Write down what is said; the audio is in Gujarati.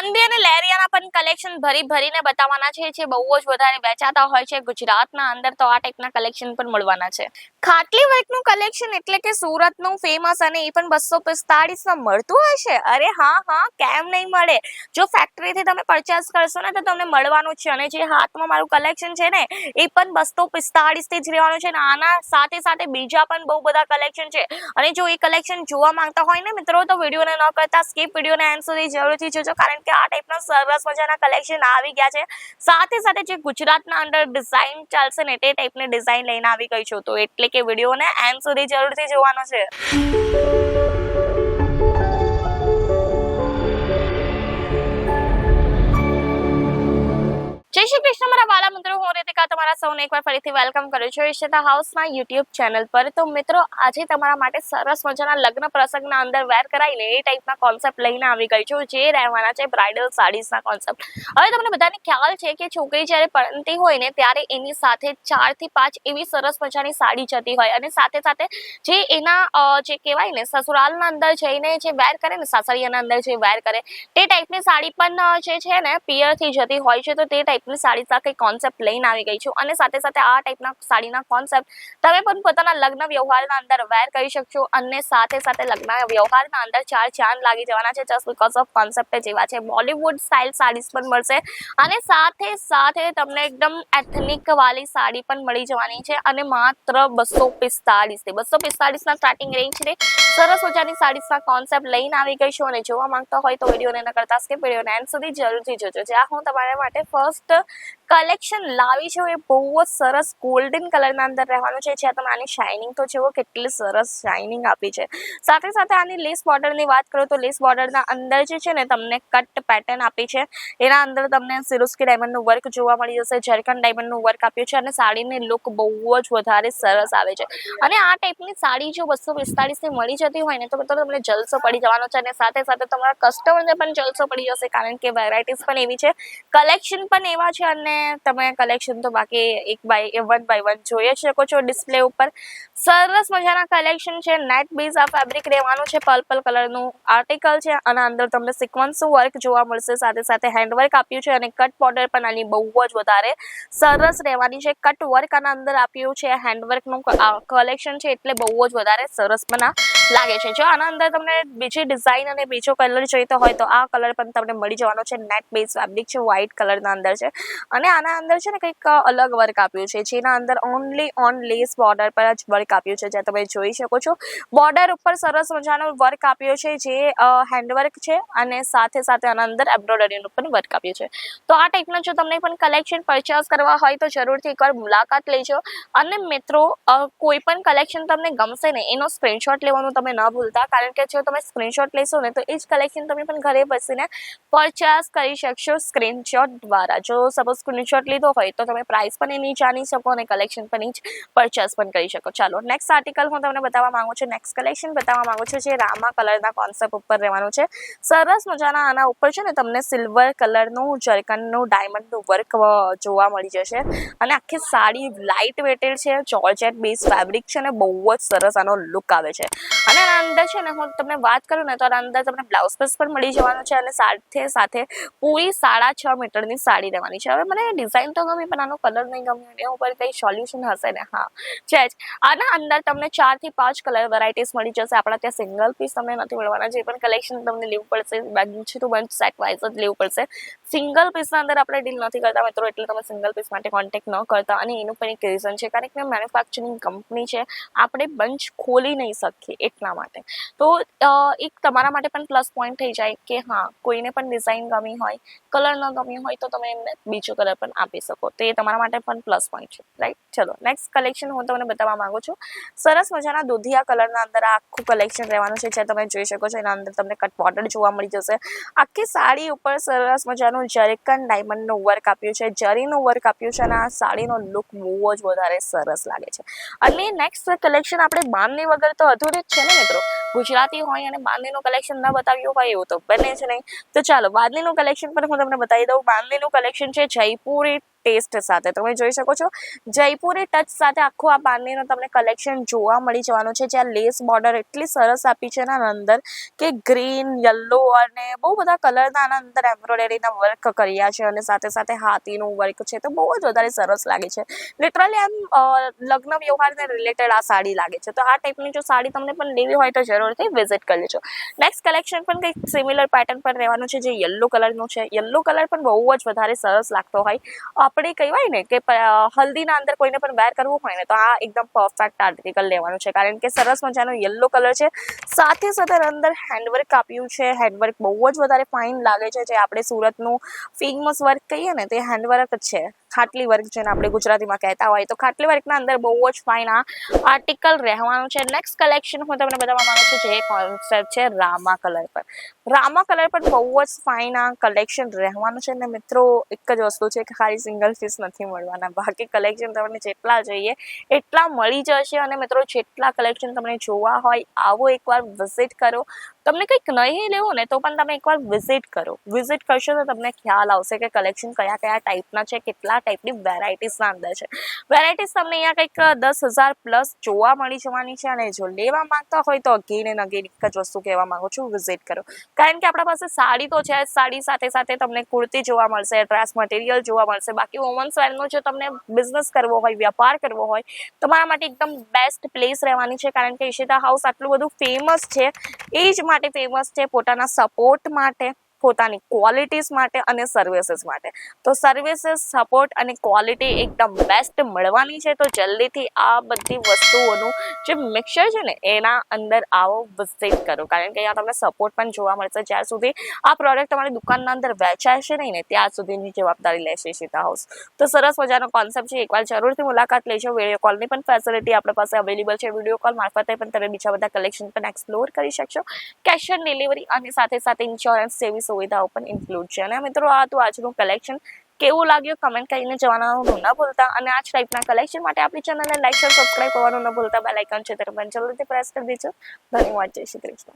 બાંદી અને લેરિયાના પણ કલેક્શન ભરીને બતાવવાના છે જે બહુ જ વધારે વેચાતા હોય છે ગુજરાતના અંદર, તો આ ટાઈપના કલેક્શન પણ મળવાના છે. ખાટલી વર્કનું કલેક્શન એટલે કે સુરતનું ફેમસ, અને એ પણ 245 માં મળતું હશે. અરે હા, કેમ નહીં મળે. જો ફેક્ટરીથી તમે પરચેસ કરશો ને તો તમને મળવાનું છે. અને જે હાથમાં મારું કલેક્શન છે ને એ પણ 245 થી જ રહેવાનું છે. આના સાથે સાથે બીજા પણ બહુ બધા કલેક્શન છે. અને જો એ કલેક્શન જોવા માંગતા હોય ને મિત્રો, તો વિડીયોને ન કરતા સ્કીપ વિડીયોને એન્ડ સુધી જરૂરથી જોજો, કારણ કે આ ટાઈપના સરસ મજાના કલેક્શન આવી ગયા છે. સાથે સાથે જે ગુજરાતના અંદર ડિઝાઇન ચાલશે ને તે ટાઈપની ડિઝાઇન લઈને આવી ગઈ છું, તો એટલે કે વિડીયોને એન્ડ સુધી જરૂરથી જોવાનો છે. જય શ્રી કૃષ્ણ મારા વાલા મિત્રો, હું રીતિકા તમારા સૌને એકવાર ફરીથી વેલકમ કરું છું ઈશિતા હાઉસના યુટ્યુબ ચેનલ પર. તો મિત્રો, આજે તમારા માટે સરસ મજાના લગ્ન પ્રસંગના અંદર વેર કરાય ને એ ટાઈપના કોન્સેપ્ટ લઈને આવી ગઈ છું, જે રહેવાના છે બ્રાઇડલ સાડીઝના કોન્સેપ્ટ. હવે તમને બધાને ખ્યાલ છે કે છોકરી જ્યારે પરણતી હોય ને ત્યારે એની સાથે 4 થી 5 એવી સરસ મજાની સાડી જતી હોય, અને સાથે સાથે જે એના જે કહેવાય ને સસુરાલના અંદર જઈને જે વેર કરે ને, સાસરિયાના અંદર જે વેર કરે તે ટાઈપની સાડી પણ જે છે ને પિયરથી જતી હોય છે. તો તે ટાઈપ સાડી સાથે કોન્સેપ્ટ લઈને આવી ગઈ છું, અને સાથે સાથે આ ટાઈપના સાડીના કોન્સેપ્ટ તમે પણ પોતાના લગ્ન વ્યવહારના અંદર વેર કરી શકશો, અને સાથે સાથે લગ્ન વ્યવહારના અંદર 4 ચાંદ લાગી જવાના છે જસ્ટ બીકોઝ ઓફ કોન્સેપ્ટ જેવા છે. બોલિવૂડ સ્ટાઇલ સાડીઝ પણ મળશે, અને સાથે સાથે તમને એકદમ એથનિક વાળી સાડી પણ મળી જવાની છે, અને માત્ર 245 ના સ્ટાર્ટિંગ રેન્જ છે. સરસ મજાની સાડીઝના કોન્સેપ્ટ લઈને આવી ગઈ છું, અને જોવા માંગતા હોય તો વિડીયોને ન કરતા સ્કીપ વિડીયોને એન્ડ સુધી જરૂરથી જોજો. જ્યાં હું તમારા માટે ફર્સ્ટ કલેક્શન લાવી છું એ બહુ જ સરસ ગોલ્ડન કલરના અંદર રહેવાનું છે. જ્યાં તમે આની શાઇનિંગ તો જુઓ, કેટલી સરસ શાઇનિંગ આપી છે. સાથે સાથે આની લેસ બોર્ડરની વાત કરું તો લેસ બોર્ડરના અંદર જે છે ને તમને કટ પેટર્ન આપી છે. એના અંદર તમને સિરોસ્કી ડાયમંડનું વર્ક જોવા મળી જશે, જરકન ડાયમંડનું વર્ક આપ્યું છે, અને સાડીની લુક બહુ જ વધારે સરસ આવે છે. અને આ ટાઈપની સાડી જો 245 ની મળી જતી હોય ને તો તમને જલસો પડી જવાનો છે, અને સાથે સાથે તમારા કસ્ટમરને પણ જલસો પડી જશે, કારણ કે વેરાયટીઝ પણ એવી છે, કલેક્શન પણ એવા છે, અને તમે કલેક્શન તો બાકી વન બાય વન જોઈ શકો છો ડિસ્પ્લે ઉપર. સરસ મજાના કલેક્શન છે. નેટ બેઝ આ ફેબ્રિક રહેવાનું છે, પર્પલ કલરનું આર્ટિકલ છે, અને અંદર તમને સિક્વન્સનું વર્ક જોવા મળશે. સાથે સાથે હેન્ડવર્ક આપ્યું છે, અને કટ બોર્ડર પણ આની બહુ જ વધારે સરસ રહેવાની છે. કટ વર્ક આના અંદર આપ્યું છે, હેન્ડવર્કનું કલેક્શન છે, એટલે બહુ જ વધારે સરસ પણ લાગે છે. જો આના અંદર તમને બીજી ડિઝાઇન અને બીજો કલર જોઈતો હોય તો આ કલર પણ તમને મળી જવાનો છે. નેટ બેઝ ફેબ્રિક છે, વ્હાઇટ કલરના અંદર છે, અને આના અંદર છે ને કંઈક અલગ વર્ક આપ્યું છે, જેના અંદર ઓનલી ઓન લેસ બોર્ડર પર જ વર્ક આપ્યું છે. જ્યાં તમે જોઈ શકો છો બોર્ડર ઉપર સરસ મજાનું વર્ક આપ્યું છે, જે હેન્ડવર્ક છે, અને સાથે સાથે આના અંદર એમ્બ્રોઇડરીનું પણ વર્ક આપ્યું છે. તો આ ટાઈપના જો તમને પણ કલેક્શન પરચેસ કરવા હોય તો જરૂરથી એકવાર મુલાકાત લેજો. અને મિત્રો, કોઈ પણ કલેક્શન તમને ગમશે ને એનો સ્ક્રીનશોટ લેવાનું તમે ન ભૂલતા, કારણ કે જો તમે સ્ક્રીનશોટ લેશો ને તો એ જ કલેક્શન તમે પણ ઘરે બેસીને પરચેસ કરી શકશો સ્ક્રીનશોટ દ્વારા. જો સપોઝ સ્ક્રીનશોટ લીધો હોય તો તમે પ્રાઇસ પણ એની જાણી શકો, અને કલેક્શન પણ એ જ પરચેસ પણ કરી શકો. ચાલો નેક્સ્ટ આર્ટિકલ હું તમને બતાવવા માંગુ છું, નેક્સ્ટ કલેક્શન બતાવવા માંગુ છું, જે રામા કલરના કોન્સેપ્ટ ઉપર રહેવાનું છે. સરસ મજાના આના ઉપર છે ને તમને સિલ્વર કલરનું જરકનનું ડાયમંડનું વર્ક જોવા મળી જશે, અને આખી સાડી લાઇટ વેટેડ છે, જોર્જેટ બેઝ ફેબ્રિક છે, અને બહુ જ સરસ આનો લુક આવે છે. અને આના અંદર છે ને હું તમને વાત કરું ને તો આના અંદર તમને બ્લાઉઝ પીસ પણ મળી જવાનું છે, અને સાથે સાથે પૂરી 6.5 મીટરની સાડી રહેવાની છે. હવે મને ડિઝાઇન તો ગમી, પણ આનો કલર નહીં ગમ્યો. એના ઉપર કંઈ સોલ્યુશન હશે ને? હા, છે જ. આના અંદર તમને 4 થી 5 કલર વેરાયટીઝ મળી જશે. આપણા ત્યાં સિંગલ પીસ તમને નથી મળવાના. જે પણ કલેક્શન તમને લેવું પડશે bunch to bunch set wise જ લેવું પડશે. સિંગલ પીસના અંદર આપણે ડીલ નથી કરતા મિત્રો, એટલે તમે સિંગલ પીસ માટે કોન્ટેક્ટ ન કરતા. અને એનું પણ એક રીઝન છે, કારણ કે મેન્યુફેક્ચરિંગ કંપની છે, આપણે બંચ ખોલી નહીં શકીએ એટલા માટે. તો એક તમારા માટે પણ પ્લસ પોઈન્ટ થઈ જાય કે હા, કોઈને પણ ડિઝાઇન ગમી હોય, કલર ન ગમી હોય તો તમે એમને બીજો કલર પણ આપી શકો. તો એ તમારા માટે પણ પ્લસ પોઈન્ટ છે, રાઈટ? ચલો નેક્સ્ટ કલેક્શન હું તમને બતાવવા માંગુ છું. સરસ મજાના દૂધિયા કલરના અંદર આ આખું કલેક્શન રહેવાનું છે, જે તમે જોઈ શકો છો. એના અંદર તમને કટ બોર્ડર જોવા મળી જશે. આખી સાડી ઉપર સરસ મજાનું જરકન ડાયમંડનું વર્ક આપ્યું છે, જરીનું વર્ક આપ્યું છે, અને આ સાડીનો લુક બહુ જ વધારે સરસ લાગે છે. અને નેક્સ્ટ કલેક્શન આપણે બાંધણી વગર તો અધૂરું જ છે ને મિત્રો. ગુજરાતી હોય અને બાંધણીનું કલેક્શન ન બતાવ્યું હોય એવું તો બને જ નહીં. તો ચાલો બાંધણીનું કલેક્શન પણ હું તમને બતાવી દઉં. બાંધણીનું કલેક્શન છે જયપુરી ટેસ્ટ સાથે તમે જોઈ શકો છો જયપુરી ટચ સાથે આખું આ બાંધણીનું તમને કલેક્શન જોવા મળી જવાનું છે, જ્યાં લેસ બોર્ડર એટલી સરસ આપી છે એના અંદર કે ગ્રીન, યલો અને બહુ બધા કલરના આના અંદર એમ્બ્રોઇડરીના વર્ક કર્યા છે અને સાથે સાથે હાથીનું વર્ક છે, તો બહુ જ વધારે સરસ લાગે છે. લિટરલી આમ લગ્ન વ્યવહારને રિલેટેડ આ સાડી લાગે છે. તો આ ટાઈપની જો સાડી તમને પણ લેવી હોય તો જરૂરથી વિઝિટ કરી લેજો. નેક્સ્ટ કલેક્શન પણ કંઈક સિમિલર પેટર્ન પર રહેવાનું છે, જે યલો કલરનું છે. યલો કલર પણ બહુ જ વધારે સરસ લાગતો હોય. આપણે કહેવાય ને કે હલ્દીના અંદર કોઈને પણ વેર કરવું હોય ને તો આ એકદમ પરફેક્ટ આર્ટિકલ લેવાનું છે, કારણ કે સરસ મજાનો યલો કલર છે. સાથે સાથે અંદર હેન્ડવર્ક આપ્યું છે. હેન્ડવર્ક બહુ જ વધારે ફાઇન લાગે છે, જે આપણે સુરતનું ફેમસ વર્ક કહીએ ને તે હેન્ડવર્ક જ છે. ખાટલી વર્ક જેને આપણે ગુજરાતીમાં કહેતા હોય, તો ખાટલી વર્કના અંદર બહુ જ ફાઇન આ આર્ટિકલ રહેવાનું છે. નેક્સ્ટ કલેક્શન હું તમને બતાવવા માંગુ છું, જે કોન્સેપ્ટ છે રામા કલર પર. રામા કલર પર બહુ જ ફાઇન આ કલેક્શન રહેવાનું છે. અને મિત્રો એક જ વસ્તુ છે કે ખાલી સિંગલ પીસ નથી મળવાના, બાકી કલેક્શન તમને જેટલા જોઈએ એટલા મળી જશે. અને મિત્રો જેટલા કલેક્શન તમને જોવા હોય આવો એકવાર વિઝિટ કરો. તમને કંઈક નહીં લેવું ને તો પણ તમે એકવાર વિઝિટ કરો. વિઝિટ કરશો તો તમને ખ્યાલ આવશે કે કલેક્શન કયા કયા ટાઈપના છે, કેટલા ટાઈપની વેરાયટીઝના અંદર છે. વેરાયટીઝ તમને અહીંયા કંઈક 10,000 પ્લસ જોવા મળી જવાની છે. અને જો લેવા માંગતા હોય તો અગેન એન્ડ અગેન એક જ વસ્તુ કહેવા માંગુ છું, વિઝિટ કરો. કારણ કે આપણા પાસે સાડી તો છે, સાડી સાથે સાથે તમને કુર્તી જોવા મળશે, ડ્રેસ મટીરિયલ જોવા મળશે. બાકી વુમન્સ વેરનો જો તમને બિઝનેસ કરવો હોય, વ્યાપાર કરવો હોય, તમારા માટે એકદમ બેસ્ટ પ્લેસ રહેવાની છે. કારણ કે ઈશિતા હાઉસ આટલું બધું ફેમસ છે, એ જ માટે ફેમસ છે, પોતાના સપોર્ટ માટે, પોતાની ક્વોલિટીઝ માટે અને સર્વિસીસ માટે. તો સર્વિસીસ, સપોર્ટ અને ક્વોલિટી એકદમ બેસ્ટ મળવાની છે. તો જલ્દીથી આ બધી વસ્તુઓનું જે મિક્સર છે ને એના અંદર આવો વિઝિટ કરો, કારણ કે અહીંયા તમને સપોર્ટ પણ જોવા મળશે. જ્યાં સુધી આ પ્રોડક્ટ તમારી દુકાનના અંદર વેચાશે નહીં ને ત્યાં સુધીની જવાબદારી લેશે ઈશિતા હાઉસ. તો સરસ મજાનો કોન્સેપ્ટ છે, એકવાર જરૂરથી મુલાકાત લેજો. વિડીયો કોલની પણ ફેસિલિટી આપણી પાસે અવેલેબલ છે. વિડીયો કોલ મારફતે પણ તમે બીજા બધા કલેક્શન પણ એક્સપ્લોર કરી શકશો. કેશ ઓન ડિલિવરી અને સાથે સાથે ઇન્સ્યોરન્સ જેવી સુવિધાઓ પણ ઇન્ક્લુડ છે. અને મિત્રો આ તો આજનું કલેક્શન કેવું લાગ્યું કમેન્ટ કરીને જણાવવાનું ન ભૂલતા. અને આ જ ટાઈપના કલેક્શન માટે આપણી ચેનલને લાઈક, શેર, સબસ્ક્રાઇબ કરવાનું ન ભૂલતા. બેલ આઇકન છે તે પણ જલ્દીથી પ્રેસ કરી દેજો. ધન્યવાદ. જય શ્રી કૃષ્ણ.